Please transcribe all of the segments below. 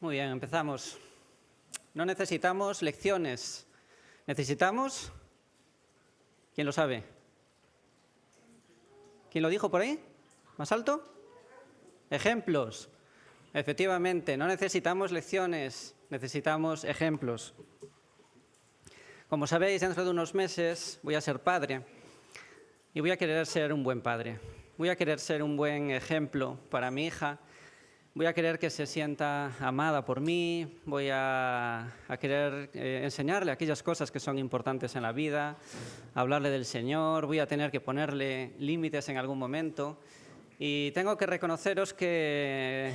Muy bien, empezamos. No necesitamos lecciones. Necesitamos... ¿Quién lo sabe? ¿Quién lo dijo por ahí? ¿Más alto? Ejemplos. Efectivamente, no necesitamos lecciones, necesitamos ejemplos. Como sabéis, dentro de unos meses voy a ser padre y voy a querer ser un buen padre. Voy a querer ser un buen ejemplo para mi hija. Voy a querer que se sienta amada por mí, voy a querer enseñarle aquellas cosas que son importantes en la vida, hablarle del Señor, voy a tener que ponerle límites en algún momento y tengo que reconoceros que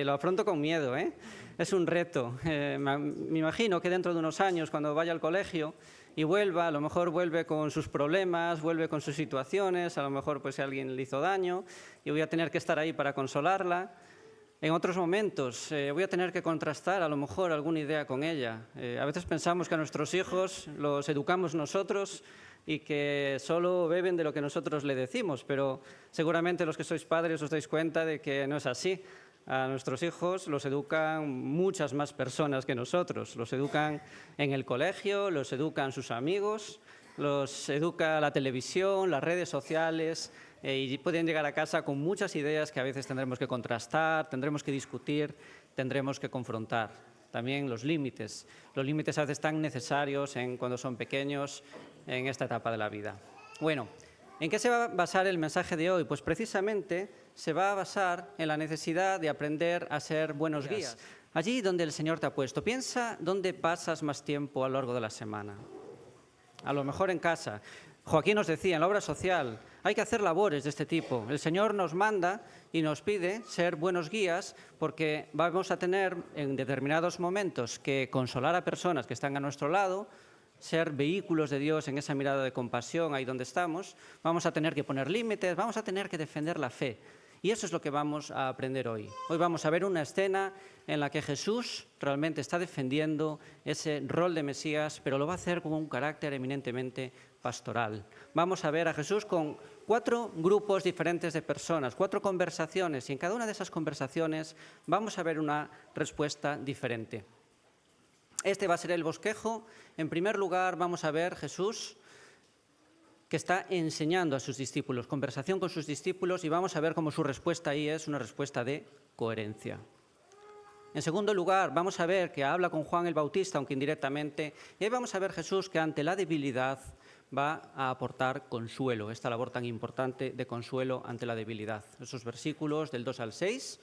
lo afronto con miedo, ¿eh? Es un reto. Me imagino que dentro de unos años, cuando vaya al colegio y vuelva, a lo mejor vuelve con sus problemas, vuelve con sus situaciones, a lo mejor pues alguien le hizo daño y voy a tener que estar ahí para consolarla. En otros momentos voy a tener que contrastar a lo mejor alguna idea con ella. A veces pensamos que a nuestros hijos los educamos nosotros y que solo beben de lo que nosotros le decimos, pero seguramente los que sois padres os dais cuenta de que no es así. A nuestros hijos los educan muchas más personas que nosotros. Los educan en el colegio, los educan sus amigos, los educa la televisión, las redes sociales, y pueden llegar a casa con muchas ideas que a veces tendremos que contrastar, tendremos que discutir, tendremos que confrontar. También los límites. Los límites a veces tan necesarios cuando son pequeños en esta etapa de la vida. Bueno, ¿en qué se va a basar el mensaje de hoy? Pues precisamente se va a basar en la necesidad de aprender a ser buenos guías. Allí donde el Señor te ha puesto. Piensa dónde pasas más tiempo a lo largo de la semana. A lo mejor en casa. Joaquín nos decía, en la obra social, hay que hacer labores de este tipo. El Señor nos manda y nos pide ser buenos guías porque vamos a tener en determinados momentos que consolar a personas que están a nuestro lado, ser vehículos de Dios en esa mirada de compasión ahí donde estamos, vamos a tener que poner límites, vamos a tener que defender la fe. Y eso es lo que vamos a aprender hoy. Hoy vamos a ver una escena en la que Jesús realmente está defendiendo ese rol de Mesías, pero lo va a hacer con un carácter eminentemente pastoral. Vamos a ver a Jesús con 4 grupos diferentes de personas, 4 conversaciones, y en cada una de esas conversaciones vamos a ver una respuesta diferente. Este va a ser el bosquejo. En primer lugar, vamos a ver Jesús que está enseñando a sus discípulos, conversación con sus discípulos, y vamos a ver cómo su respuesta ahí es una respuesta de coherencia. En segundo lugar, vamos a ver que habla con Juan el Bautista, aunque indirectamente, y ahí vamos a ver Jesús que ante la debilidad va a aportar consuelo, esta labor tan importante de consuelo ante la debilidad. Esos versículos del 2 al 6.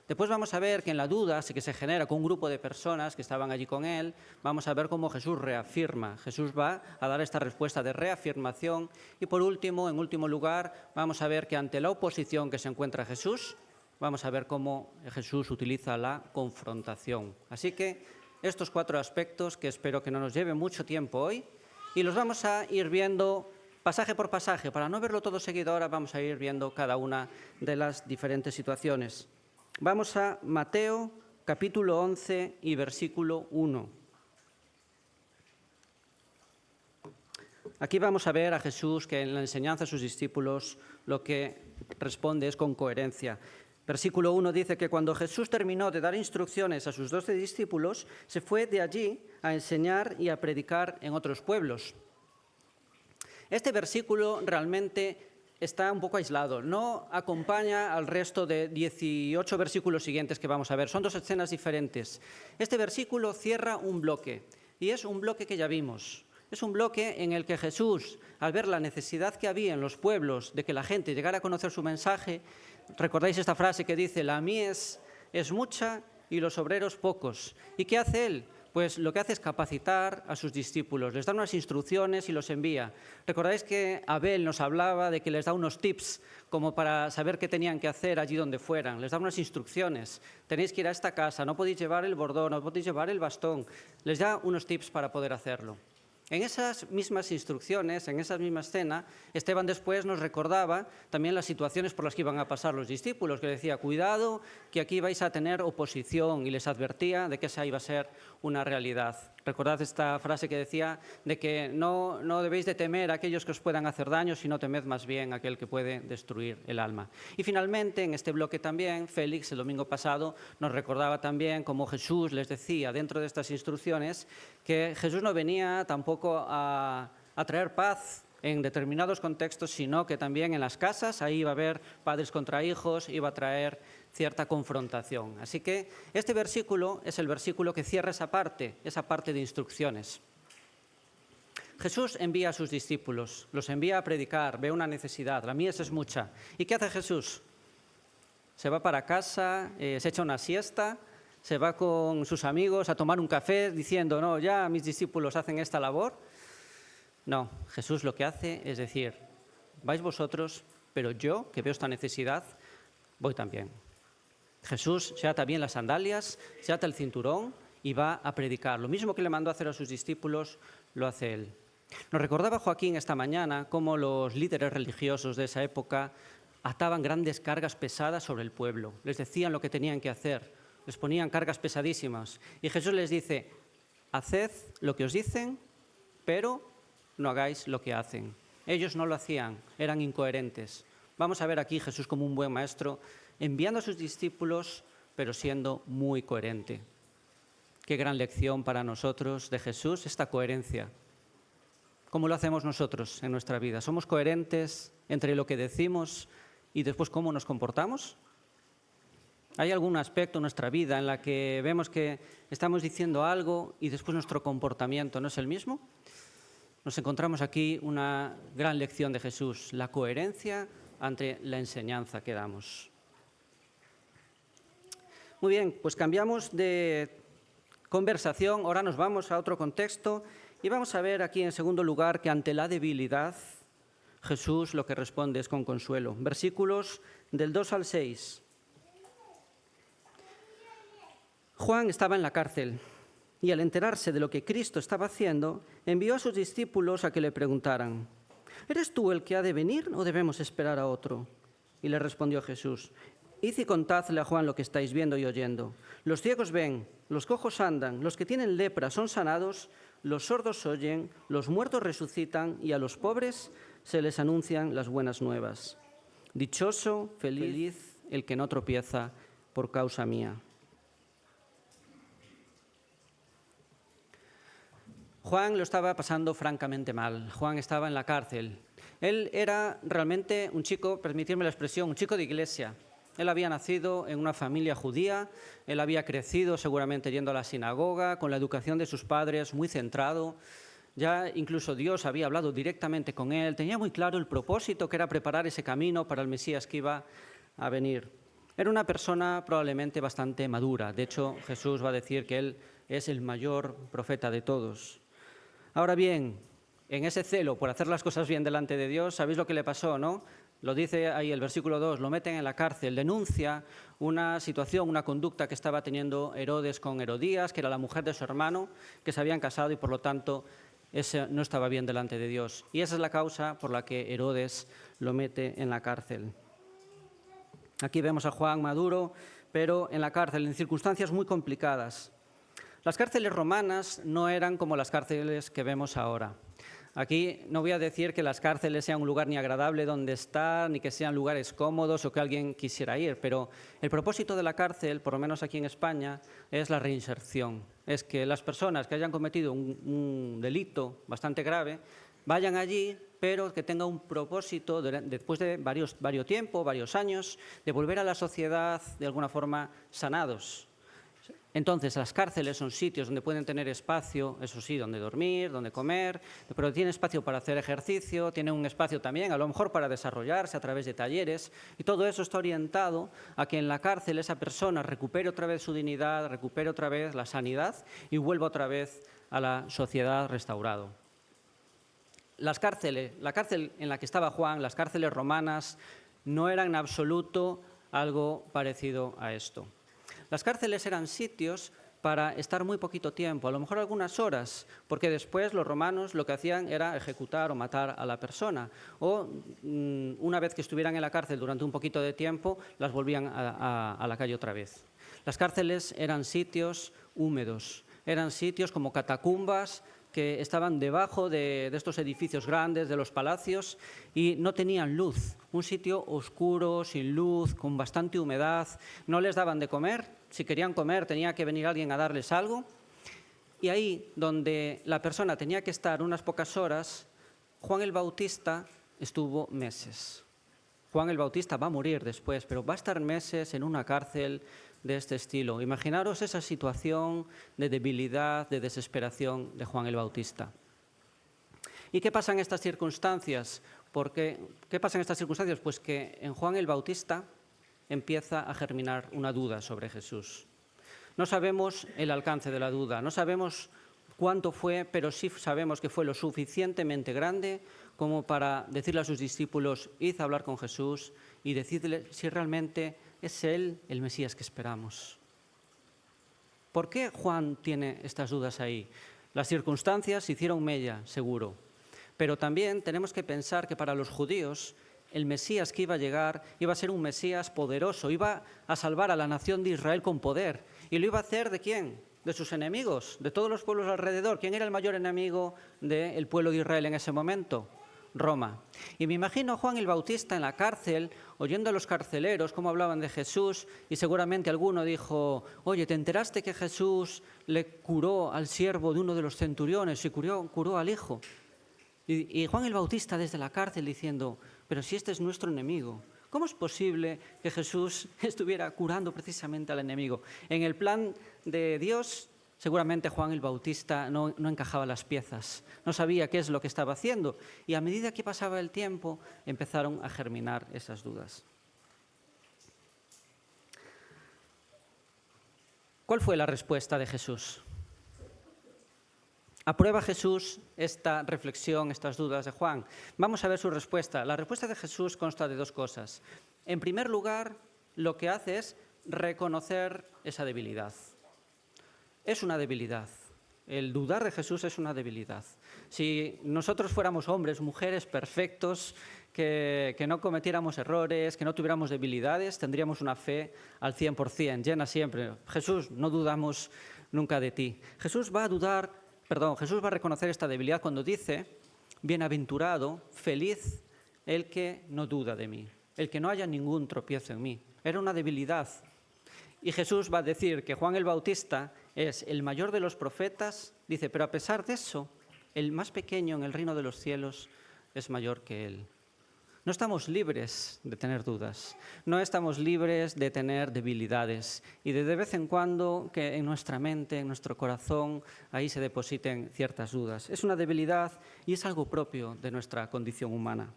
Después vamos a ver que en la duda sí que se genera con un grupo de personas que estaban allí con él, vamos a ver cómo Jesús reafirma. Jesús va a dar esta respuesta de reafirmación. Y por último, en último lugar, vamos a ver que ante la oposición que se encuentra Jesús, vamos a ver cómo Jesús utiliza la confrontación. Así que estos 4 aspectos que espero que no nos lleve mucho tiempo hoy, y los vamos a ir viendo pasaje por pasaje. Para no verlo todo seguido ahora, vamos a ir viendo cada una de las diferentes situaciones. Vamos a Mateo, capítulo 11 y versículo 1. Aquí vamos a ver a Jesús que en la enseñanza a sus discípulos lo que responde es con coherencia. Versículo 1 dice que cuando Jesús terminó de dar instrucciones a sus 12 discípulos, se fue de allí a enseñar y a predicar en otros pueblos. Este versículo realmente está un poco aislado, no acompaña al resto de 18 versículos siguientes que vamos a ver. Son 2 escenas diferentes. Este versículo cierra un bloque, y es un bloque que ya vimos. Es un bloque en el que Jesús, al ver la necesidad que había en los pueblos de que la gente llegara a conocer su mensaje, recordáis esta frase que dice, la mies es mucha y los obreros pocos. ¿Y qué hace él? Pues lo que hace es capacitar a sus discípulos, les da unas instrucciones y los envía. Recordáis que Abel nos hablaba de que les da unos tips como para saber qué tenían que hacer allí donde fueran. Les da unas instrucciones. Tenéis que ir a esta casa, no podéis llevar el bordón, no podéis llevar el bastón. Les da unos tips para poder hacerlo. En esas mismas instrucciones, en esa misma escena, Esteban después nos recordaba también las situaciones por las que iban a pasar los discípulos, que decía, cuidado, que aquí vais a tener oposición, y les advertía de que esa iba a ser una realidad. Recordad esta frase que decía de que no debéis de temer a aquellos que os puedan hacer daño, sino temed más bien a aquel que puede destruir el alma. Y finalmente, en este bloque también, Félix, el domingo pasado, nos recordaba también cómo Jesús les decía dentro de estas instrucciones que Jesús no venía tampoco a traer paz en determinados contextos, sino que también en las casas, ahí iba a haber padres contra hijos, iba a traer cierta confrontación. Así que este versículo es el versículo que cierra esa parte de instrucciones. Jesús envía a sus discípulos, los envía a predicar, ve una necesidad, la mies es mucha. ¿Y qué hace Jesús? Se va para casa, se echa una siesta, se va con sus amigos a tomar un café diciendo, no, ya mis discípulos hacen esta labor. No, Jesús lo que hace es decir, vais vosotros, pero yo, que veo esta necesidad, voy también. Jesús se ata bien las sandalias, se ata el cinturón y va a predicar. Lo mismo que le mandó a hacer a sus discípulos, lo hace él. Nos recordaba Joaquín esta mañana cómo los líderes religiosos de esa época ataban grandes cargas pesadas sobre el pueblo. Les decían lo que tenían que hacer, les ponían cargas pesadísimas. Y Jesús les dice, haced lo que os dicen, pero no hagáis lo que hacen. Ellos no lo hacían, eran incoherentes. Vamos a ver aquí Jesús como un buen maestro, enviando a sus discípulos, pero siendo muy coherente. Qué gran lección para nosotros de Jesús, esta coherencia. ¿Cómo lo hacemos nosotros en nuestra vida? ¿Somos coherentes entre lo que decimos y después cómo nos comportamos? ¿Hay algún aspecto en nuestra vida en la que vemos que estamos diciendo algo y después nuestro comportamiento no es el mismo? Nos encontramos aquí una gran lección de Jesús, la coherencia ante la enseñanza que damos. Muy bien, pues cambiamos de conversación, ahora nos vamos a otro contexto y vamos a ver aquí en segundo lugar que ante la debilidad Jesús lo que responde es con consuelo. Versículos del 2 al 6. Juan estaba en la cárcel y al enterarse de lo que Cristo estaba haciendo, envió a sus discípulos a que le preguntaran, ¿eres tú el que ha de venir o debemos esperar a otro? Y le respondió Jesús, id y contadle a Juan lo que estáis viendo y oyendo. Los ciegos ven, los cojos andan, los que tienen lepra son sanados, los sordos oyen, los muertos resucitan y a los pobres se les anuncian las buenas nuevas. Dichoso, feliz el que no tropieza por causa mía. Juan lo estaba pasando francamente mal. Juan estaba en la cárcel. Él era realmente un chico, permitidme la expresión, un chico de iglesia. Él había nacido en una familia judía, él había crecido seguramente yendo a la sinagoga, con la educación de sus padres muy centrado. Ya incluso Dios había hablado directamente con él, tenía muy claro el propósito que era preparar ese camino para el Mesías que iba a venir. Era una persona probablemente bastante madura. De hecho, Jesús va a decir que él es el mayor profeta de todos. Ahora bien, en ese celo por hacer las cosas bien delante de Dios, ¿sabéis lo que le pasó, no? Lo dice ahí el versículo 2, lo meten en la cárcel, denuncia una situación, una conducta que estaba teniendo Herodes con Herodías, que era la mujer de su hermano, que se habían casado y por lo tanto ese no estaba bien delante de Dios. Y esa es la causa por la que Herodes lo mete en la cárcel. Aquí vemos a Juan maduro, pero en la cárcel, en circunstancias muy complicadas. Las cárceles romanas no eran como las cárceles que vemos ahora. Aquí no voy a decir que las cárceles sean un lugar ni agradable donde estar, ni que sean lugares cómodos o que alguien quisiera ir, pero el propósito de la cárcel, por lo menos aquí en España, es la reinserción. Es que las personas que hayan cometido un delito bastante grave vayan allí, pero que tenga un propósito después de varios tiempo, varios años, de volver a la sociedad de alguna forma sanados. Entonces, las cárceles son sitios donde pueden tener espacio, eso sí, donde dormir, donde comer, pero tienen espacio para hacer ejercicio, tienen un espacio también, a lo mejor para desarrollarse a través de talleres, y todo eso está orientado a que en la cárcel esa persona recupere otra vez su dignidad, recupere otra vez la sanidad y vuelva otra vez a la sociedad restaurado. La cárcel en la que estaba Juan, las cárceles romanas, no eran en absoluto algo parecido a esto. Las cárceles eran sitios para estar muy poquito tiempo, a lo mejor algunas horas, porque después los romanos lo que hacían era ejecutar o matar a la persona, o una vez que estuvieran en la cárcel durante un poquito de tiempo, las volvían a la calle otra vez. Las cárceles eran sitios húmedos, eran sitios como catacumbas que estaban debajo de estos edificios grandes, de los palacios, y no tenían luz. Un sitio oscuro, sin luz, con bastante humedad. No les daban de comer. Si querían comer, tenía que venir alguien a darles algo. Y ahí, donde la persona tenía que estar unas pocas horas, Juan el Bautista estuvo meses. Juan el Bautista va a morir después, pero va a estar meses en una cárcel de este estilo. Imaginaros esa situación de debilidad, de desesperación de Juan el Bautista. ¿Y qué pasa en estas circunstancias? ¿Qué pasa en estas circunstancias? Pues que en Juan el Bautista empieza a germinar una duda sobre Jesús. No sabemos el alcance de la duda, no sabemos cuánto fue, pero sí sabemos que fue lo suficientemente grande como para decirle a sus discípulos: id a hablar con Jesús y decidle si realmente es Él el Mesías que esperamos. ¿Por qué Juan tiene estas dudas ahí? Las circunstancias hicieron mella, seguro, pero también tenemos que pensar que para los judíos el Mesías que iba a llegar iba a ser un Mesías poderoso, iba a salvar a la nación de Israel con poder. ¿Y lo iba a hacer de quién? De sus enemigos, de todos los pueblos alrededor. ¿Quién era el mayor enemigo del pueblo de Israel en ese momento? Roma. Y me imagino a Juan el Bautista en la cárcel, oyendo a los carceleros cómo hablaban de Jesús, y seguramente alguno dijo: oye, ¿te enteraste que Jesús le curó al siervo de uno de los centuriones y curó al hijo? Y Juan el Bautista desde la cárcel diciendo: pero si este es nuestro enemigo, ¿cómo es posible que Jesús estuviera curando precisamente al enemigo? En el plan de Dios, seguramente Juan el Bautista no encajaba las piezas, no sabía qué es lo que estaba haciendo. Y a medida que pasaba el tiempo, empezaron a germinar esas dudas. ¿Cuál fue la respuesta de Jesús? ¿Aprueba Jesús esta reflexión, estas dudas de Juan? Vamos a ver su respuesta. La respuesta de Jesús consta de dos cosas. En primer lugar, lo que hace es reconocer esa debilidad. Es una debilidad. El dudar de Jesús es una debilidad. Si nosotros fuéramos hombres, mujeres perfectos, que no cometiéramos errores, que no tuviéramos debilidades, tendríamos una fe al 100%, llena siempre. Jesús, no dudamos nunca de ti. Jesús va a reconocer esta debilidad cuando dice: bienaventurado, feliz el que no duda de mí, el que no haya ningún tropiezo en mí. Era una debilidad. Y Jesús va a decir que Juan el Bautista es el mayor de los profetas, dice, pero a pesar de eso, el más pequeño en el reino de los cielos es mayor que él. No estamos libres de tener dudas, no estamos libres de tener debilidades y de vez en cuando que en nuestra mente, en nuestro corazón, ahí se depositen ciertas dudas. Es una debilidad y es algo propio de nuestra condición humana.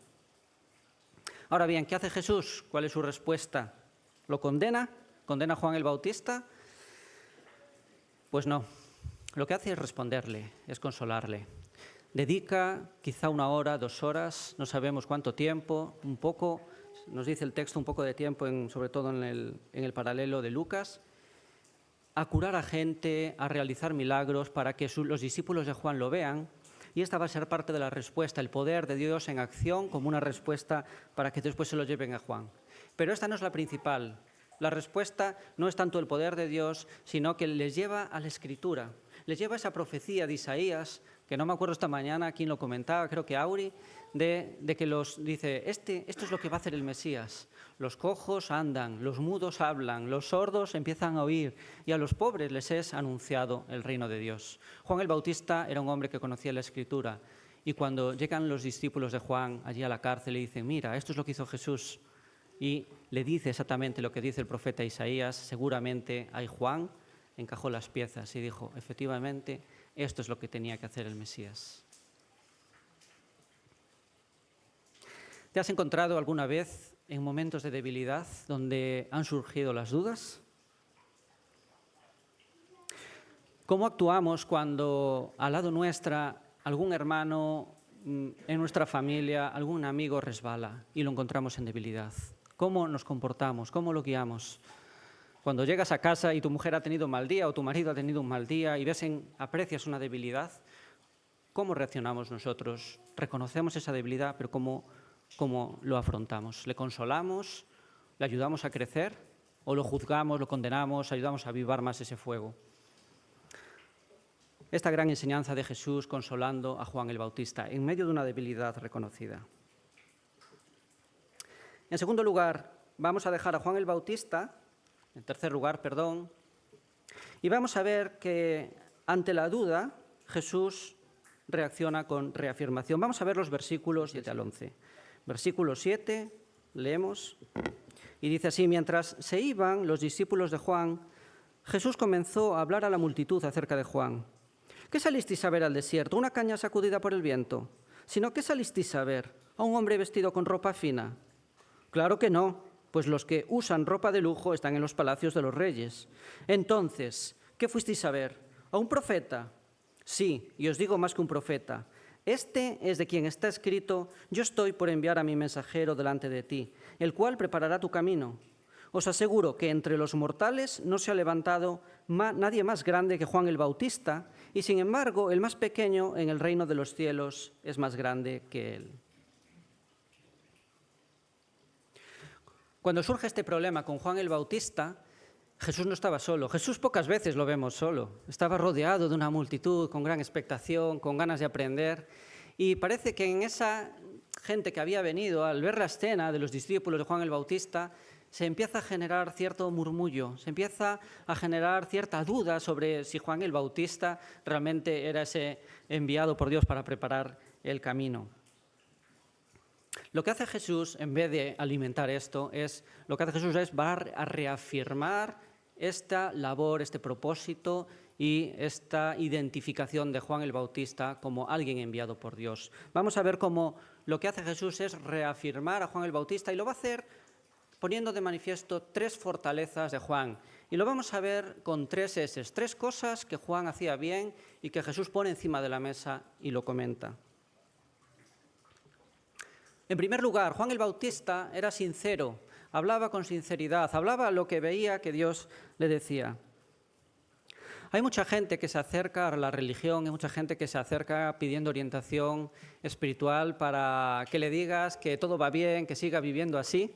Ahora bien, ¿qué hace Jesús? ¿Cuál es su respuesta? ¿Lo condena? ¿Condena a Juan el Bautista? Pues no. Lo que hace es responderle, es consolarle. Dedica quizá 1 hora, 2 horas, no sabemos cuánto tiempo, un poco, nos dice el texto, un poco de tiempo, sobre todo en el paralelo de Lucas, a curar a gente, a realizar milagros para que los discípulos de Juan lo vean. Y esta va a ser parte de la respuesta, el poder de Dios en acción como una respuesta para que después se lo lleven a Juan. Pero esta no es la principal. La respuesta no es tanto el poder de Dios, sino que les lleva a la Escritura, les lleva a esa profecía de Isaías, que no me acuerdo esta mañana quién lo comentaba, creo que Auri, de que dice, esto es lo que va a hacer el Mesías. Los cojos andan, los mudos hablan, los sordos empiezan a oír y a los pobres les es anunciado el reino de Dios. Juan el Bautista era un hombre que conocía la Escritura y cuando llegan los discípulos de Juan allí a la cárcel le dicen, mira, esto es lo que hizo Jesús, y le dice exactamente lo que dice el profeta Isaías, seguramente ahí Juan encajó las piezas y dijo, efectivamente, esto es lo que tenía que hacer el Mesías. ¿Te has encontrado alguna vez en momentos de debilidad donde han surgido las dudas? ¿Cómo actuamos cuando al lado nuestra algún hermano en nuestra familia, algún amigo resbala y lo encontramos en debilidad? ¿Cómo nos comportamos? ¿Cómo lo guiamos? Cuando llegas a casa y tu mujer ha tenido un mal día o tu marido ha tenido un mal día y aprecias una debilidad, ¿cómo reaccionamos nosotros? Reconocemos esa debilidad, pero ¿cómo lo afrontamos? ¿Le consolamos? ¿Le ayudamos a crecer? ¿O lo juzgamos, lo condenamos, ayudamos a avivar más ese fuego? Esta gran enseñanza de Jesús consolando a Juan el Bautista en medio de una debilidad reconocida. En segundo lugar, vamos a dejar a Juan el Bautista, en tercer lugar, y vamos a ver que ante la duda Jesús reacciona con reafirmación. Vamos a ver los versículos 7 al 11. Versículo 7, leemos, y dice así: mientras se iban los discípulos de Juan, Jesús comenzó a hablar a la multitud acerca de Juan. ¿Qué salisteis a ver al desierto? ¿Una caña sacudida por el viento? Sino, ¿qué salisteis a ver? ¿A un hombre vestido con ropa fina? Claro que no, pues los que usan ropa de lujo están en los palacios de los reyes. Entonces, ¿qué fuisteis a ver? ¿A un profeta? Sí, y os digo más que un profeta. Este es de quien está escrito: yo estoy por enviar a mi mensajero delante de ti, el cual preparará tu camino. Os aseguro que entre los mortales no se ha levantado nadie más grande que Juan el Bautista, y sin embargo el más pequeño en el reino de los cielos es más grande que él. Cuando surge este problema con Juan el Bautista, Jesús no estaba solo. Jesús pocas veces lo vemos solo. Estaba rodeado de una multitud con gran expectación, con ganas de aprender. Y parece que en esa gente que había venido, al ver la escena de los discípulos de Juan el Bautista, se empieza a generar cierto murmullo, se empieza a generar cierta duda sobre si Juan el Bautista realmente era ese enviado por Dios para preparar el camino. Lo que hace Jesús, en vez de alimentar esto, va a reafirmar esta labor, este propósito y esta identificación de Juan el Bautista como alguien enviado por Dios. Vamos a ver cómo lo que hace Jesús es reafirmar a Juan el Bautista, y lo va a hacer poniendo de manifiesto 3 fortalezas de Juan. Y lo vamos a ver con 3 eses, 3 cosas que Juan hacía bien y que Jesús pone encima de la mesa y lo comenta. En primer lugar, Juan el Bautista era sincero, hablaba con sinceridad, hablaba lo que veía que Dios le decía. Hay mucha gente que se acerca a la religión, hay mucha gente que se acerca pidiendo orientación espiritual para que le digas que todo va bien, que siga viviendo así.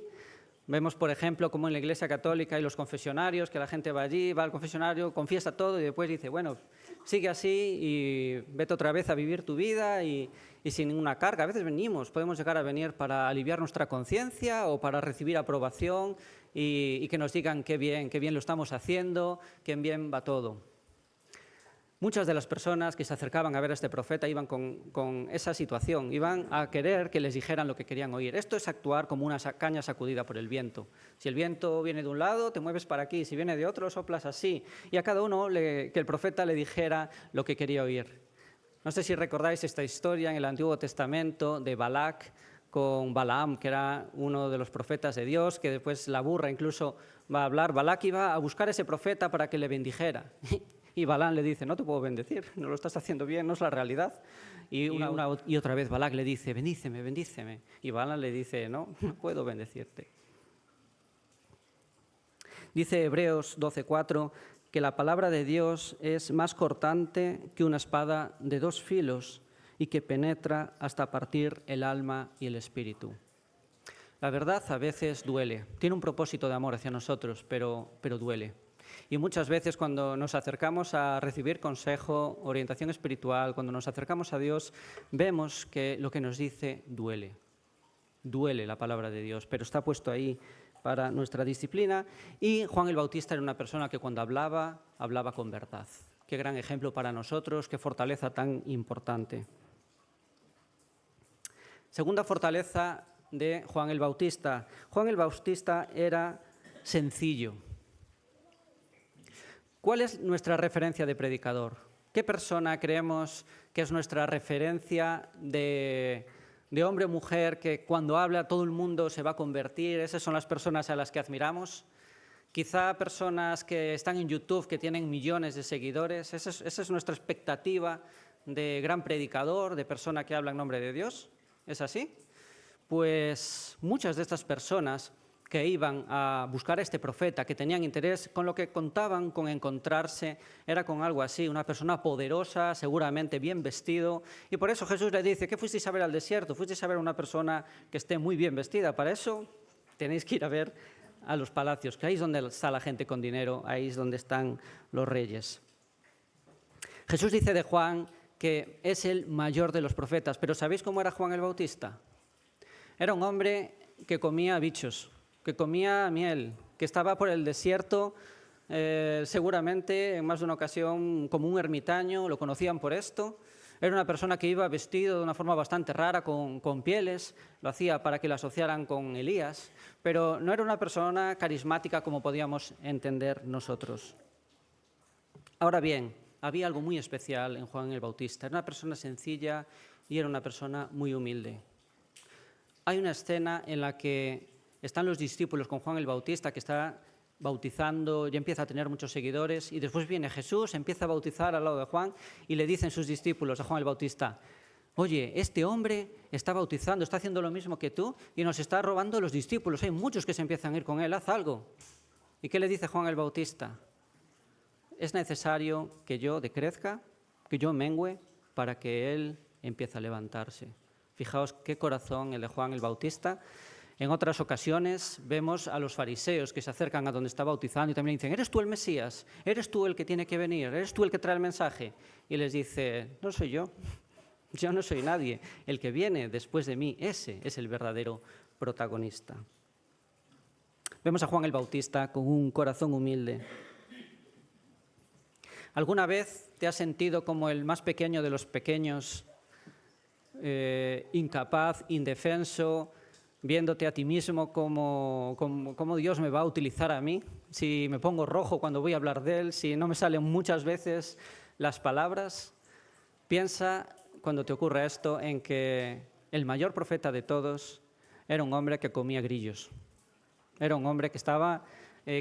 Vemos, por ejemplo, como en la Iglesia Católica hay los confesionarios, que la gente va allí, va al confesionario, confiesa todo y después dice, bueno, sigue así y vete otra vez a vivir tu vida y sin ninguna carga. A veces podemos llegar a venir para aliviar nuestra conciencia o para recibir aprobación y que nos digan qué bien lo estamos haciendo, qué bien va todo. Muchas de las personas que se acercaban a ver a este profeta iban con esa situación, iban a querer que les dijeran lo que querían oír. Esto es actuar como una caña sacudida por el viento. Si el viento viene de un lado, te mueves para aquí, si viene de otro, soplas así. Y a cada uno que el profeta le dijera lo que quería oír. No sé si recordáis esta historia en el Antiguo Testamento de Balac con Balaam, que era uno de los profetas de Dios, que después la burra incluso va a hablar. Balac iba a buscar a ese profeta para que le bendijera. Y Balaam le dice, no te puedo bendecir, no lo estás haciendo bien, no es la realidad. Y otra vez Balac le dice, bendíceme. Y Balaam le dice, no puedo bendecirte. Dice Hebreos 12:4 que la palabra de Dios es más cortante que una espada de 2 filos y que penetra hasta partir el alma y el espíritu. La verdad a veces duele, tiene un propósito de amor hacia nosotros, pero duele. Y muchas veces cuando nos acercamos a recibir consejo, orientación espiritual, cuando nos acercamos a Dios, vemos que lo que nos dice duele. Duele la palabra de Dios, pero está puesto ahí para nuestra disciplina. Y Juan el Bautista era una persona que cuando hablaba con verdad. Qué gran ejemplo para nosotros, qué fortaleza tan importante. Segunda fortaleza de Juan el Bautista. Juan el Bautista era sencillo. ¿Cuál es nuestra referencia de predicador? ¿Qué persona creemos que es nuestra referencia de hombre o mujer que cuando habla todo el mundo se va a convertir? ¿Esas son las personas a las que admiramos? Quizá personas que están en YouTube, que tienen millones de seguidores. ¿Esa es nuestra expectativa de gran predicador, de persona que habla en nombre de Dios? ¿Es así? Pues muchas de estas personas que iban a buscar a este profeta, que tenían interés, con lo que contaban con encontrarse, era con algo así, una persona poderosa, seguramente bien vestido, y por eso Jesús le dice, ¿qué fuisteis a ver al desierto? Fuisteis a ver a una persona que esté muy bien vestida, para eso tenéis que ir a ver a los palacios, que ahí es donde está la gente con dinero, ahí es donde están los reyes. Jesús dice de Juan que es el mayor de los profetas, pero ¿sabéis cómo era Juan el Bautista? Era un hombre que comía bichos, que comía miel, que estaba por el desierto, seguramente en más de una ocasión como un ermitaño, lo conocían por esto. Era una persona que iba vestido de una forma bastante rara, con pieles, lo hacía para que lo asociaran con Elías, pero no era una persona carismática como podíamos entender nosotros. Ahora bien, había algo muy especial en Juan el Bautista. Era una persona sencilla y era una persona muy humilde. Hay una escena en la que están los discípulos con Juan el Bautista, que está bautizando, ya empieza a tener muchos seguidores, y después viene Jesús, empieza a bautizar al lado de Juan, y le dicen sus discípulos a Juan el Bautista, oye, este hombre está bautizando, está haciendo lo mismo que tú, y nos está robando los discípulos, hay muchos que se empiezan a ir con él, haz algo. ¿Y qué le dice Juan el Bautista? Es necesario que yo decrezca, que yo mengüe, para que él empiece a levantarse. Fijaos qué corazón el de Juan el Bautista. En otras ocasiones vemos a los fariseos que se acercan a donde está bautizando y también dicen, ¿eres tú el Mesías? ¿Eres tú el que tiene que venir? ¿Eres tú el que trae el mensaje? Y les dice, no soy yo no soy nadie. El que viene después de mí, ese es el verdadero protagonista. Vemos a Juan el Bautista con un corazón humilde. ¿Alguna vez te has sentido como el más pequeño de los pequeños, incapaz, indefenso, viéndote a ti mismo cómo Dios me va a utilizar a mí, si me pongo rojo cuando voy a hablar de Él, si no me salen muchas veces las palabras? Piensa, cuando te ocurra esto, en que el mayor profeta de todos era un hombre que comía grillos. Era un hombre que estaba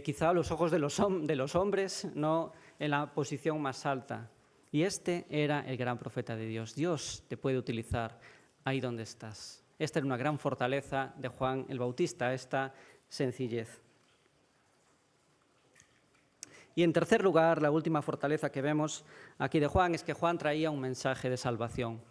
quizá a los ojos de los hombres, no en la posición más alta. Y este era el gran profeta de Dios. Dios te puede utilizar ahí donde estás. Esta era una gran fortaleza de Juan el Bautista, esta sencillez. Y en tercer lugar, la última fortaleza que vemos aquí de Juan es que Juan traía un mensaje de salvación.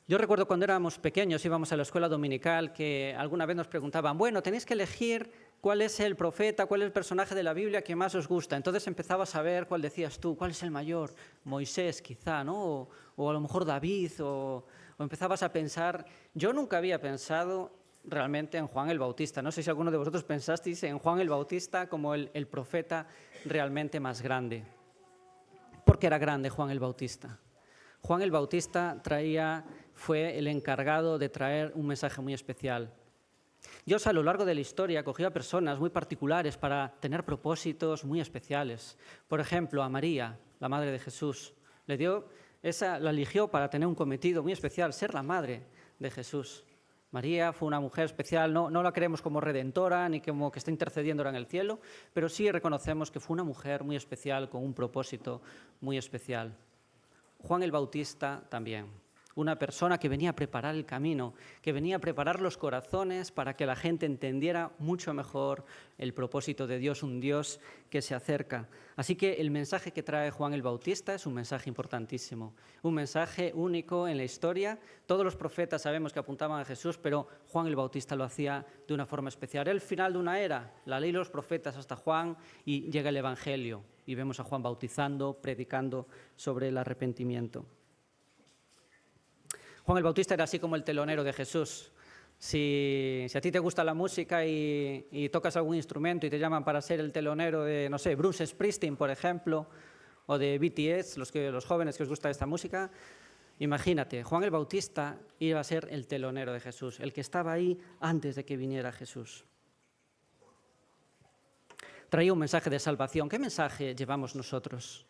Yo recuerdo cuando éramos pequeños, íbamos a la escuela dominical, que alguna vez nos preguntaban, bueno, tenéis que elegir cuál es el profeta, cuál es el personaje de la Biblia que más os gusta. Entonces empezabas a ver cuál decías tú, cuál es el mayor, Moisés quizá, ¿no? O a lo mejor David, o empezabas a pensar. Yo nunca había pensado realmente en Juan el Bautista. No sé si alguno de vosotros pensasteis en Juan el Bautista como el profeta realmente más grande. ¿Por qué era grande Juan el Bautista? Juan el Bautista fue el encargado de traer un mensaje muy especial. Dios a lo largo de la historia cogió a personas muy particulares para tener propósitos muy especiales. Por ejemplo, a María, la madre de Jesús. La eligió para tener un cometido muy especial, ser la madre de Jesús. María fue una mujer especial, no la creemos como redentora ni como que está intercediendo ahora en el cielo, pero sí reconocemos que fue una mujer muy especial con un propósito muy especial. Juan el Bautista también, una persona que venía a preparar el camino, que venía a preparar los corazones para que la gente entendiera mucho mejor el propósito de Dios, un Dios que se acerca. Así que el mensaje que trae Juan el Bautista es un mensaje importantísimo, un mensaje único en la historia. Todos los profetas sabemos que apuntaban a Jesús, pero Juan el Bautista lo hacía de una forma especial. Era el final de una era, la ley de los profetas hasta Juan, y llega el Evangelio, y vemos a Juan bautizando, predicando sobre el arrepentimiento. Juan el Bautista era así como el telonero de Jesús. Si a ti te gusta la música y tocas algún instrumento y te llaman para ser el telonero de, no sé, Bruce Springsteen, por ejemplo, o de BTS, los jóvenes que os gusta esta música, imagínate, Juan el Bautista iba a ser el telonero de Jesús, el que estaba ahí antes de que viniera Jesús. Traía un mensaje de salvación. ¿Qué mensaje llevamos nosotros?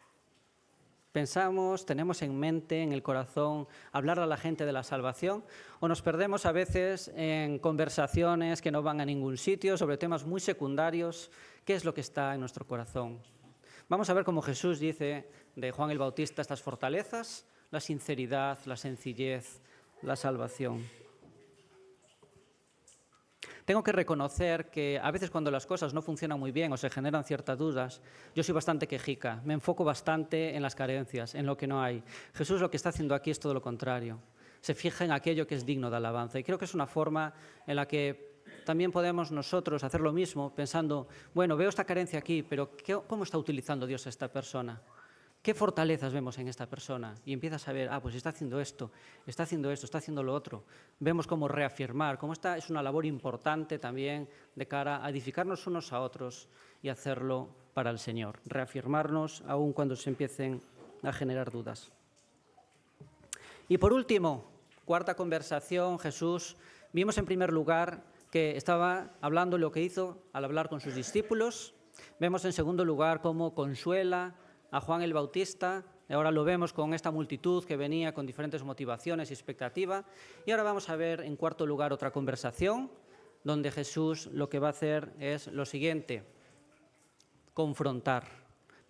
Pensamos, tenemos en mente, en el corazón, hablar a la gente de la salvación, o nos perdemos a veces en conversaciones que no van a ningún sitio sobre temas muy secundarios. ¿Qué es lo que está en nuestro corazón? Vamos a ver cómo Jesús dice de Juan el Bautista estas fortalezas: la sinceridad, la sencillez, la salvación. Tengo que reconocer que a veces cuando las cosas no funcionan muy bien o se generan ciertas dudas, yo soy bastante quejica, me enfoco bastante en las carencias, en lo que no hay. Jesús lo que está haciendo aquí es todo lo contrario. Se fija en aquello que es digno de alabanza. Y creo que es una forma en la que también podemos nosotros hacer lo mismo, pensando, bueno, veo esta carencia aquí, pero ¿cómo está utilizando Dios a esta persona? ¿Qué fortalezas vemos en esta persona? Y empiezas a ver, pues está haciendo esto, está haciendo esto, está haciendo lo otro. Vemos cómo reafirmar, cómo esta es una labor importante también de cara a edificarnos unos a otros y hacerlo para el Señor. Reafirmarnos aun cuando se empiecen a generar dudas. Y por último, cuarta conversación, Jesús, vimos en primer lugar que estaba hablando lo que hizo al hablar con sus discípulos. Vemos en segundo lugar cómo consuela a Juan el Bautista, y ahora lo vemos con esta multitud que venía con diferentes motivaciones y expectativa. Y ahora vamos a ver en cuarto lugar otra conversación, donde Jesús lo que va a hacer es lo siguiente, confrontar.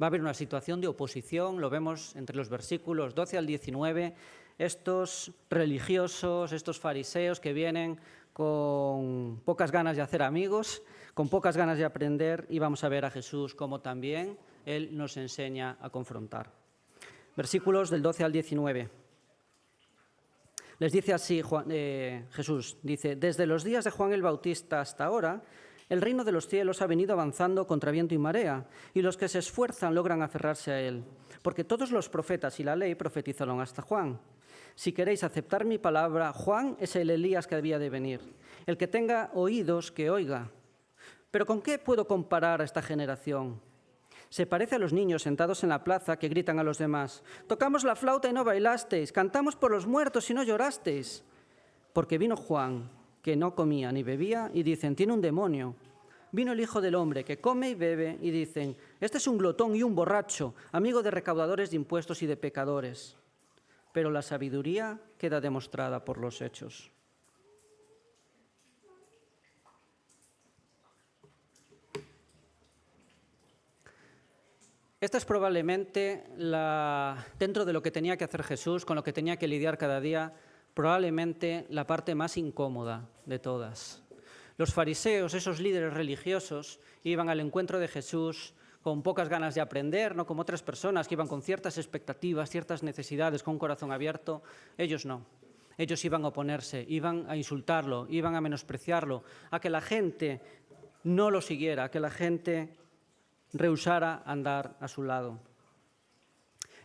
Va a haber una situación de oposición, lo vemos entre los versículos 12 al 19, estos religiosos, estos fariseos que vienen con pocas ganas de hacer amigos, con pocas ganas de aprender, y vamos a ver a Jesús como también Él nos enseña a confrontar. Versículos del 12 al 19. Les dice así Jesús, dice, desde los días de Juan el Bautista hasta ahora, el reino de los cielos ha venido avanzando contra viento y marea, y los que se esfuerzan logran aferrarse a él, porque todos los profetas y la ley profetizaron hasta Juan. Si queréis aceptar mi palabra, Juan es el Elías que había de venir. El que tenga oídos, que oiga. ¿Pero con qué puedo comparar a esta generación? Se parece a los niños sentados en la plaza que gritan a los demás, tocamos la flauta y no bailasteis, cantamos por los muertos y no llorasteis. Porque vino Juan, que no comía ni bebía, y dicen, tiene un demonio. Vino el Hijo del Hombre, que come y bebe, y dicen, este es un glotón y un borracho, amigo de recaudadores de impuestos y de pecadores. Pero la sabiduría queda demostrada por los hechos. Esta es probablemente, dentro de lo que tenía que hacer Jesús, con lo que tenía que lidiar cada día, probablemente la parte más incómoda de todas. Los fariseos, esos líderes religiosos, iban al encuentro de Jesús con pocas ganas de aprender, no como otras personas que iban con ciertas expectativas, ciertas necesidades, con un corazón abierto. Ellos no. Ellos iban a oponerse, iban a insultarlo, iban a menospreciarlo, a que la gente no lo siguiera, a que la gente rehusara andar a su lado.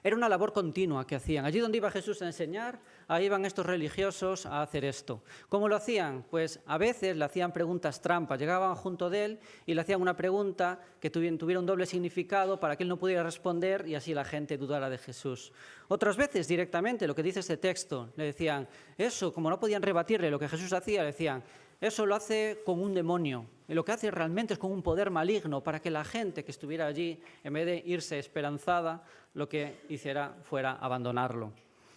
Era una labor continua que hacían. Allí donde iba Jesús a enseñar, ahí iban estos religiosos a hacer esto. ¿Cómo lo hacían? Pues a veces le hacían preguntas trampas. Llegaban junto de él y le hacían una pregunta que tuviera un doble significado para que él no pudiera responder y así la gente dudara de Jesús. Otras veces, directamente, lo que dice este texto, le decían, eso, como no podían rebatirle lo que Jesús hacía, le decían, eso lo hace con un demonio. Y lo que hace realmente es con un poder maligno para que la gente que estuviera allí, en vez de irse esperanzada, lo que hiciera fuera abandonarlo.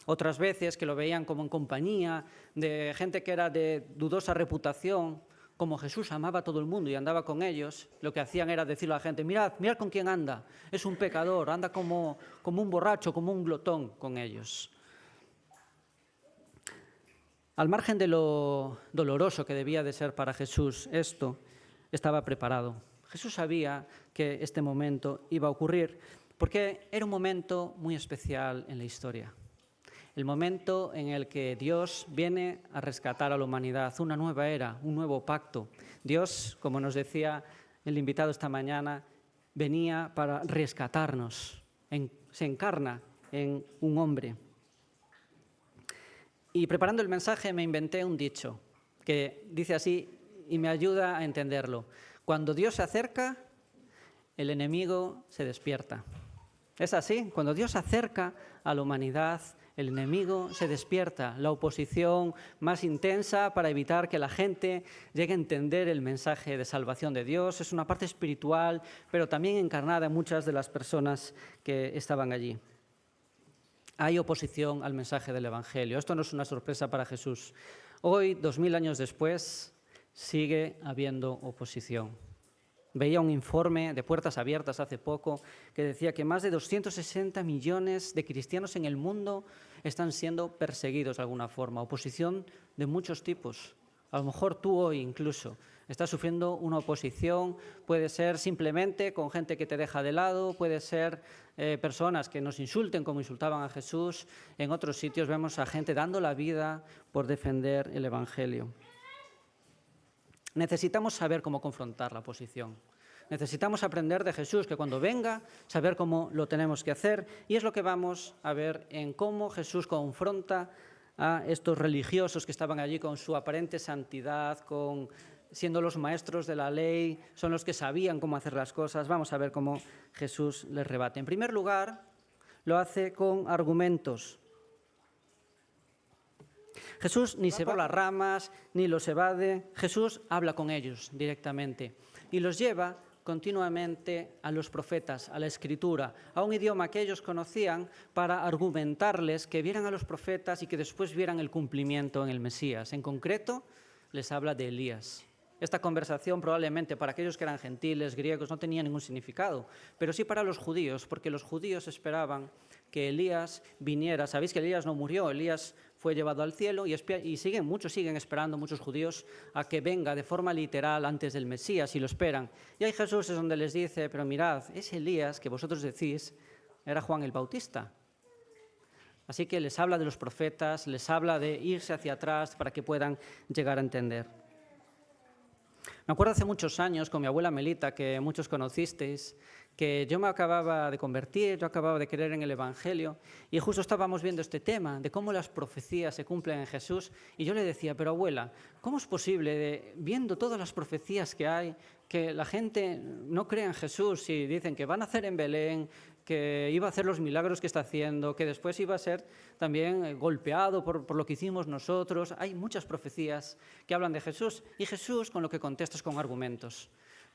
Otras veces que lo veían como en compañía de gente que era de dudosa reputación, como Jesús amaba a todo el mundo y andaba con ellos, lo que hacían era decirle a la gente, mirad con quién anda, es un pecador, anda como un borracho, como un glotón con ellos. Al margen de lo doloroso que debía de ser para Jesús esto, estaba preparado. Jesús sabía que este momento iba a ocurrir porque era un momento muy especial en la historia. El momento en el que Dios viene a rescatar a la humanidad, una nueva era, un nuevo pacto. Dios, como nos decía el invitado esta mañana, venía para rescatarnos, se encarna en un hombre. Y preparando el mensaje me inventé un dicho que dice así y me ayuda a entenderlo. Cuando Dios se acerca, el enemigo se despierta. Es así, cuando Dios se acerca a la humanidad, el enemigo se despierta, la oposición más intensa para evitar que la gente llegue a entender el mensaje de salvación de Dios. Es una parte espiritual, pero también encarnada en muchas de las personas que estaban allí. Hay oposición al mensaje del Evangelio. Esto no es una sorpresa para Jesús. Hoy, 2000 años después, sigue habiendo oposición. Veía un informe de Puertas Abiertas hace poco que decía que más de 260 millones de cristianos en el mundo están siendo perseguidos de alguna forma. Oposición de muchos tipos. A lo mejor tú hoy incluso estás sufriendo una oposición, puede ser simplemente con gente que te deja de lado, puede ser personas que nos insulten como insultaban a Jesús. En otros sitios vemos a gente dando la vida por defender el Evangelio. Necesitamos saber cómo confrontar la oposición. Necesitamos aprender de Jesús, que cuando venga, saber cómo lo tenemos que hacer. Y es lo que vamos a ver en cómo Jesús confronta a estos religiosos que estaban allí con su aparente santidad, siendo los maestros de la ley, son los que sabían cómo hacer las cosas. Vamos a ver cómo Jesús les rebate. En primer lugar, lo hace con argumentos. Jesús ni se va por las ramas, ni los evade. Jesús habla con ellos directamente y los lleva continuamente a los profetas, a la Escritura, a un idioma que ellos conocían para argumentarles que vieran a los profetas y que después vieran el cumplimiento en el Mesías. En concreto, les habla de Elías. Esta conversación probablemente para aquellos que eran gentiles, griegos, no tenía ningún significado, pero sí para los judíos, porque los judíos esperaban que Elías viniera. Sabéis que Elías no murió, Elías fue llevado al cielo y muchos siguen esperando, muchos judíos, a que venga de forma literal antes del Mesías y lo esperan. Y ahí Jesús es donde les dice, pero mirad, ese Elías que vosotros decís era Juan el Bautista. Así que les habla de los profetas, les habla de irse hacia atrás para que puedan llegar a entender. Me acuerdo hace muchos años con mi abuela Melita, que muchos conocisteis, que yo me acababa de convertir, yo acababa de creer en el Evangelio y justo estábamos viendo este tema de cómo las profecías se cumplen en Jesús y yo le decía, pero abuela, ¿cómo es posible, viendo todas las profecías que hay, que la gente no crea en Jesús y dicen que van a nacer en Belén, que iba a hacer los milagros que está haciendo, que después iba a ser también golpeado por lo que hicimos nosotros? Hay muchas profecías que hablan de Jesús y Jesús con lo que contesta es con argumentos.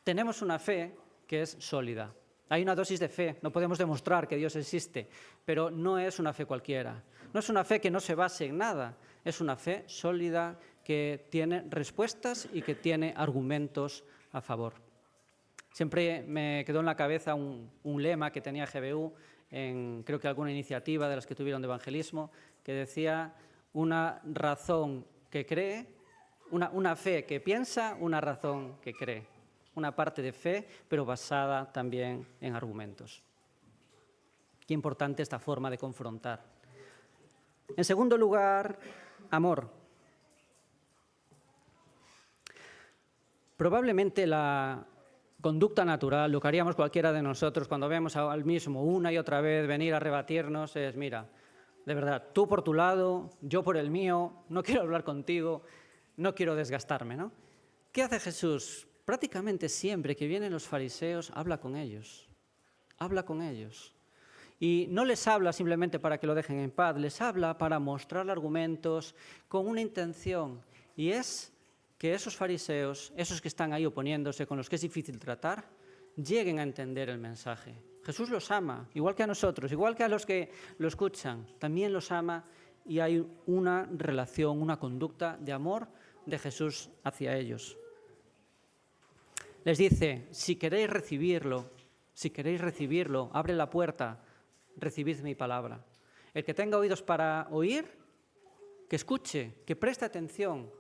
Tenemos una fe que es sólida. Hay una dosis de fe, no podemos demostrar que Dios existe, pero no es una fe cualquiera. No es una fe que no se base en nada, es una fe sólida que tiene respuestas y que tiene argumentos a favor. Siempre me quedó en la cabeza un lema que tenía GBU, creo que alguna iniciativa de las que tuvieron de evangelismo, que decía una razón que cree, una fe que piensa, una razón que cree. Una parte de fe, pero basada también en argumentos. Qué importante esta forma de confrontar. En segundo lugar, amor. Probablemente la conducta natural, lo que haríamos cualquiera de nosotros cuando vemos al mismo una y otra vez venir a rebatirnos es, mira, de verdad, tú por tu lado, yo por el mío, no quiero hablar contigo, no quiero desgastarme, ¿no? ¿Qué hace Jesús? Prácticamente siempre que vienen los fariseos, habla con ellos. Habla con ellos. Y no les habla simplemente para que lo dejen en paz, les habla para mostrar argumentos con una intención. Y es que esos fariseos, esos que están ahí oponiéndose, con los que es difícil tratar, lleguen a entender el mensaje. Jesús los ama, igual que a nosotros, igual que a los que lo escuchan. También los ama y hay una relación, una conducta de amor de Jesús hacia ellos. Les dice, si queréis recibirlo, abre la puerta, recibid mi palabra. El que tenga oídos para oír, que escuche, que preste atención.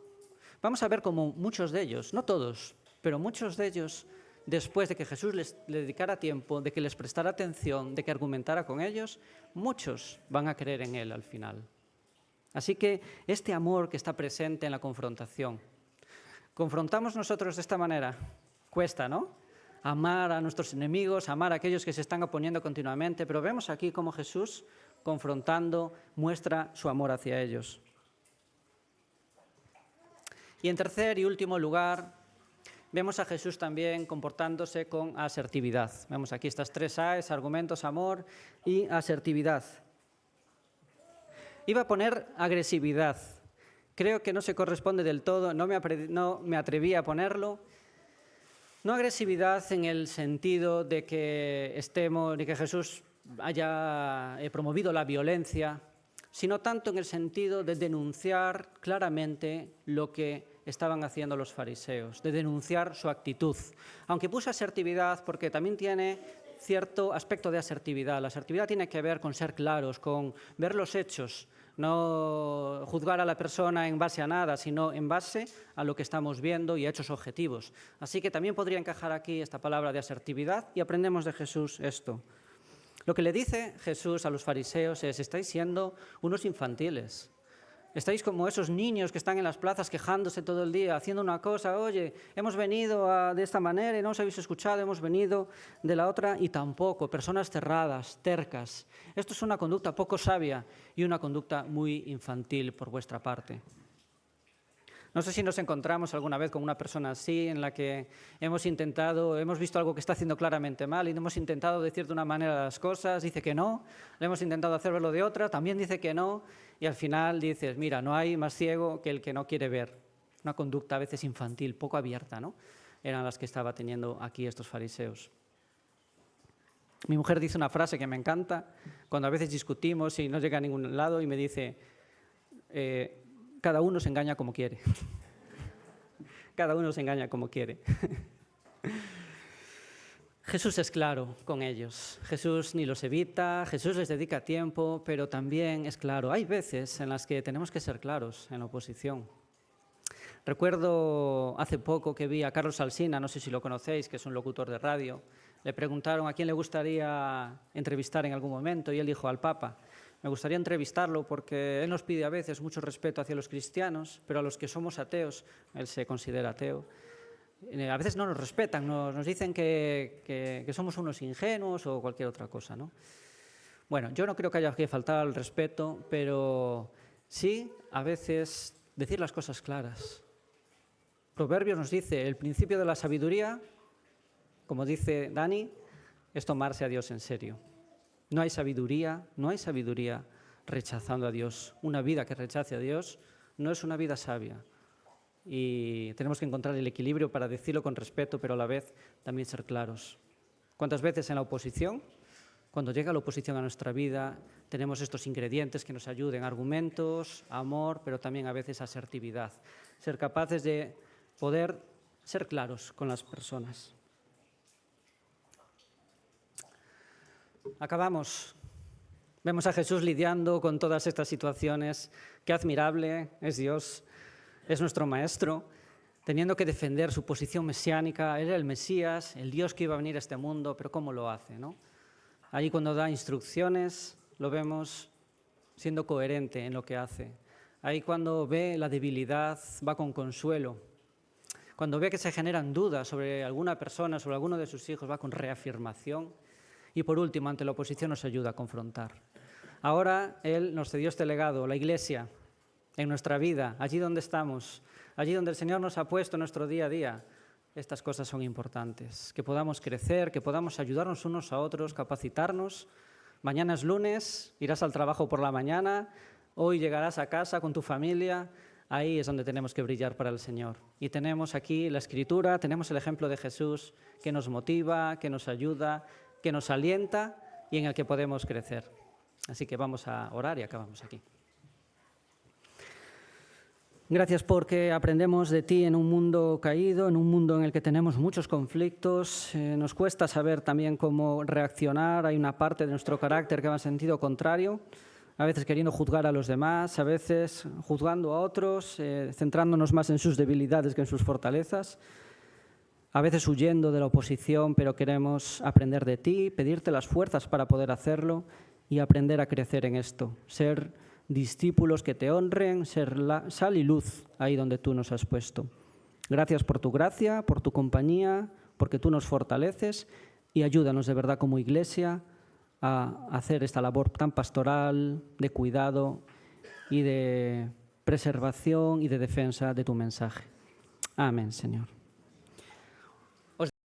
Vamos a ver cómo muchos de ellos, no todos, pero muchos de ellos, después de que Jesús les dedicara tiempo, de que les prestara atención, de que argumentara con ellos, muchos van a creer en él al final. Así que este amor que está presente en la confrontación, confrontamos nosotros de esta manera. Cuesta, ¿no? Amar a nuestros enemigos, amar a aquellos que se están oponiendo continuamente, pero vemos aquí cómo Jesús, confrontando, muestra su amor hacia ellos. Y en tercer y último lugar, vemos a Jesús también comportándose con asertividad. Vemos aquí estas tres A's, argumentos, amor y asertividad. Iba a poner agresividad. Creo que no se corresponde del todo, no me atreví a ponerlo. No agresividad en el sentido de que Jesús haya promovido la violencia, sino tanto en el sentido de denunciar claramente lo que estaban haciendo los fariseos, de denunciar su actitud. Aunque puse asertividad porque también tiene cierto aspecto de asertividad. La asertividad tiene que ver con ser claros, con ver los hechos, No juzgar a la persona en base a nada, sino en base a lo que estamos viendo y a hechos objetivos. Así que también podría encajar aquí esta palabra de asertividad y aprendemos de Jesús esto. Lo que le dice Jesús a los fariseos es: estáis siendo unos infantiles. Estáis como esos niños que están en las plazas quejándose todo el día, haciendo una cosa: oye, hemos venido de esta manera y no os habéis escuchado, hemos venido de la otra y tampoco. Personas cerradas, tercas. Esto es una conducta poco sabia y una conducta muy infantil por vuestra parte. No sé si nos encontramos alguna vez con una persona así, en la que hemos visto algo que está haciendo claramente mal y hemos intentado decir de una manera las cosas, dice que no, le hemos intentado hacer verlo de otra, también dice que no, y al final dices: mira, no hay más ciego que el que no quiere ver. Una conducta a veces infantil, poco abierta, ¿no? Eran las que estaba teniendo aquí estos fariseos. Mi mujer dice una frase que me encanta, cuando a veces discutimos y no llega a ningún lado, y me dice: cada uno se engaña como quiere. Cada uno se engaña como quiere. Jesús es claro con ellos. Jesús ni los evita, Jesús les dedica tiempo, pero también es claro. Hay veces en las que tenemos que ser claros en la oposición. Recuerdo hace poco que vi a Carlos Alsina, no sé si lo conocéis, que es un locutor de radio. Le preguntaron a quién le gustaría entrevistar en algún momento y él dijo: al Papa. Me gustaría entrevistarlo porque él nos pide a veces mucho respeto hacia los cristianos, pero a los que somos ateos, él se considera ateo, a veces no nos respetan, nos dicen que somos unos ingenuos o cualquier otra cosa, ¿no? Bueno, yo no creo que haya que faltar al respeto, pero sí a veces decir las cosas claras. Proverbios nos dice: el principio de la sabiduría, como dice Dani, es tomarse a Dios en serio. No hay sabiduría rechazando a Dios. Una vida que rechace a Dios no es una vida sabia. Y tenemos que encontrar el equilibrio para decirlo con respeto, pero a la vez también ser claros. ¿Cuántas veces en la oposición, cuando llega la oposición a nuestra vida, tenemos estos ingredientes que nos ayuden? Argumentos, amor, pero también a veces asertividad. Ser capaces de poder ser claros con las personas. Acabamos. Vemos a Jesús lidiando con todas estas situaciones. Qué admirable es Dios, es nuestro Maestro, teniendo que defender su posición mesiánica. Él era el Mesías, el Dios que iba a venir a este mundo, pero ¿cómo lo hace, no? Ahí cuando da instrucciones lo vemos siendo coherente en lo que hace. Ahí cuando ve la debilidad va con consuelo. Cuando ve que se generan dudas sobre alguna persona, sobre alguno de sus hijos, va con reafirmación. Y por último, ante la oposición nos ayuda a confrontar. Ahora Él nos cedió este legado, la Iglesia, en nuestra vida, allí donde estamos, allí donde el Señor nos ha puesto en nuestro día a día. Estas cosas son importantes, que podamos crecer, que podamos ayudarnos unos a otros, capacitarnos. Mañana es lunes, irás al trabajo por la mañana, hoy llegarás a casa con tu familia. Ahí es donde tenemos que brillar para el Señor. Y tenemos aquí la Escritura, tenemos el ejemplo de Jesús que nos motiva, que nos ayuda, que nos alienta y en el que podemos crecer. Así que vamos a orar y acabamos aquí. Gracias porque aprendemos de ti en un mundo caído, en un mundo en el que tenemos muchos conflictos. Nos cuesta saber también cómo reaccionar. Hay una parte de nuestro carácter que va en sentido contrario, a veces queriendo juzgar a los demás, a veces juzgando a otros, centrándonos más en sus debilidades que en sus fortalezas. A veces huyendo de la oposición, pero queremos aprender de ti, pedirte las fuerzas para poder hacerlo y aprender a crecer en esto. Ser discípulos que te honren, ser sal y luz ahí donde tú nos has puesto. Gracias por tu gracia, por tu compañía, porque tú nos fortaleces y ayúdanos de verdad como Iglesia a hacer esta labor tan pastoral, de cuidado y de preservación y de defensa de tu mensaje. Amén, Señor.